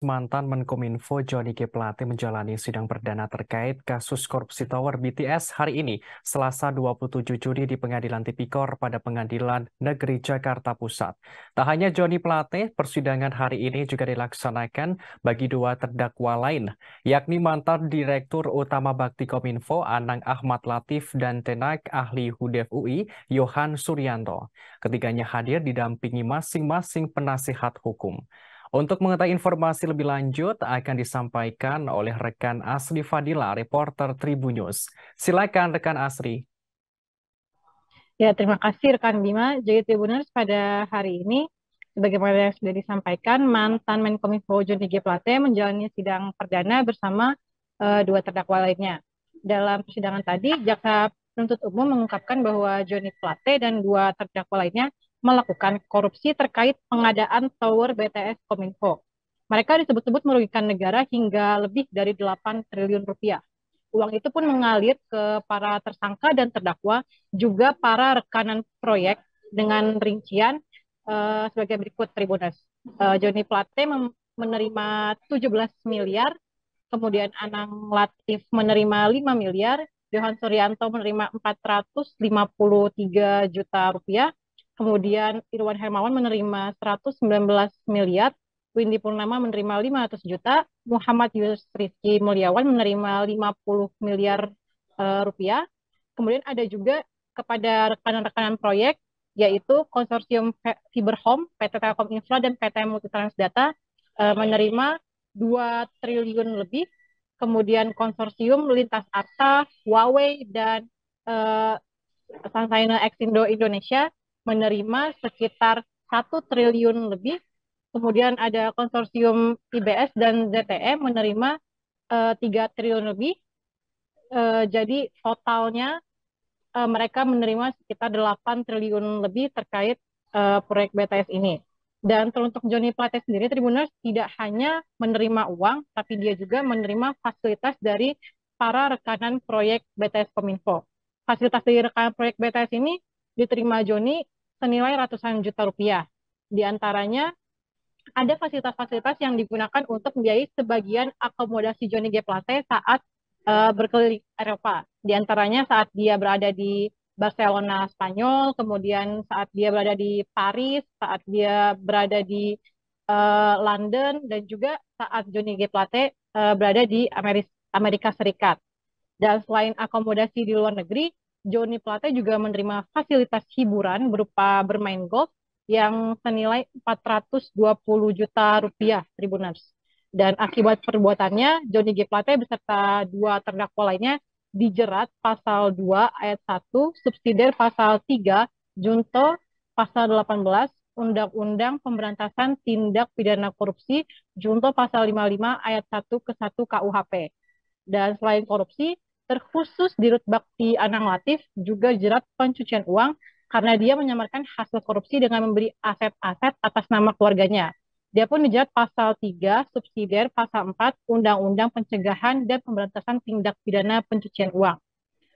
mantan Menkominfo Johnny G. Plate menjalani sidang perdana terkait kasus korupsi Tower BTS hari ini, Selasa 27 Juni di Pengadilan Tipikor pada Pengadilan Negeri Jakarta Pusat. Tak hanya Johnny Plate, persidangan hari ini juga dilaksanakan bagi dua terdakwa lain, yakni mantan Direktur Utama Bakti Kominfo Anang Ahmad Latif dan tenaga ahli HUDEF UI Yohan Suryanto. Ketiganya hadir didampingi masing-masing penasihat hukum. Untuk mengetahui informasi lebih lanjut akan disampaikan oleh rekan Asri Fadila, reporter Tribunnews. Silakan rekan Asri. Ya, terima kasih rekan Bima. Jadi Tribuners pada hari ini, sebagaimana yang sudah disampaikan, mantan Menkominfo Johnny G. Plate menjalani sidang perdana bersama dua terdakwa lainnya. Dalam persidangan tadi, jaksa penuntut umum mengungkapkan bahwa Johnny Plate dan dua terdakwa lainnya melakukan korupsi terkait pengadaan tower BTS Kominfo. Mereka disebut-sebut merugikan negara hingga lebih dari 8 triliun rupiah. Uang itu pun mengalir ke para tersangka dan terdakwa, juga para rekanan proyek dengan rincian sebagai berikut Tribuners. Johnny Plate menerima 17 miliar, kemudian Anang Latif menerima 5 miliar, Yohan Suryanto menerima 453 juta rupiah, kemudian Irwan Hermawan menerima 119 miliar, Windy Purnama menerima 500 juta, Muhammad Yusrifki Mulyawan menerima 50 miliar rupiah. Kemudian ada juga kepada rekanan-rekanan proyek, yaitu Konsorsium Fiberhome, PT Telkom Infra, dan PT Multitrans Data menerima 2 triliun lebih. Kemudian Konsorsium Lintas Arta, Huawei, dan Sansaya Exindo Indonesia menerima sekitar 1 triliun lebih. Kemudian ada konsorsium IBS dan ZTE menerima 3 triliun lebih. Jadi totalnya mereka menerima sekitar 8 triliun lebih terkait proyek BTS ini. Dan untuk Johnny Plate sendiri, Tribuners tidak hanya menerima uang, tapi dia juga menerima fasilitas dari para rekanan proyek BTS Kominfo. Fasilitas dari rekanan proyek BTS ini diterima Johnny senilai ratusan juta rupiah. Di antaranya ada fasilitas-fasilitas yang digunakan untuk membiayai sebagian akomodasi Johnny G. Plate saat berkeliling Eropa. Di antaranya saat dia berada di Barcelona, Spanyol, kemudian saat dia berada di Paris, saat dia berada di London, dan juga saat Johnny G. Plate berada di Amerika Serikat. Dan selain akomodasi di luar negeri, Johnny Plate juga menerima fasilitas hiburan berupa bermain golf yang senilai 420 juta rupiah, Tribuners. Dan akibat perbuatannya, Johnny G. Plate beserta dua terdakwa lainnya dijerat pasal 2 ayat 1, subsidiar pasal 3, junto pasal 18, Undang-Undang Pemberantasan Tindak Pidana Korupsi, junto pasal 55 ayat 1 ke 1 KUHP. Dan selain korupsi, terkhusus Dirut Bakti Anang Latif juga jerat pencucian uang karena dia menyamarkan hasil korupsi dengan memberi aset-aset atas nama keluarganya. Dia pun dijerat pasal 3, subsidiar pasal 4, Undang-Undang Pencegahan dan Pemberantasan Tindak Pidana Pencucian Uang.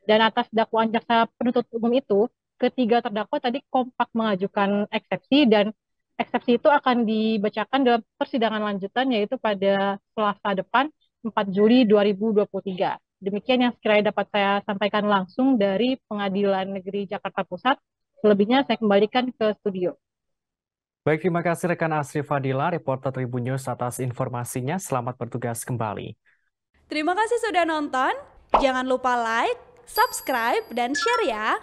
Dan atas dakwaan jaksa penuntut umum itu, ketiga terdakwa tadi kompak mengajukan eksepsi, dan eksepsi itu akan dibacakan dalam persidangan lanjutan, yaitu pada Selasa depan, 4 Juli 2023. Demikian yang sekiranya dapat saya sampaikan langsung dari Pengadilan Negeri Jakarta Pusat. Selebihnya saya kembalikan ke studio. Baik, terima kasih rekan Asri Fadila, reporter Tribunnews atas informasinya. Selamat bertugas kembali. Terima kasih sudah nonton. Jangan lupa like, subscribe, dan share ya.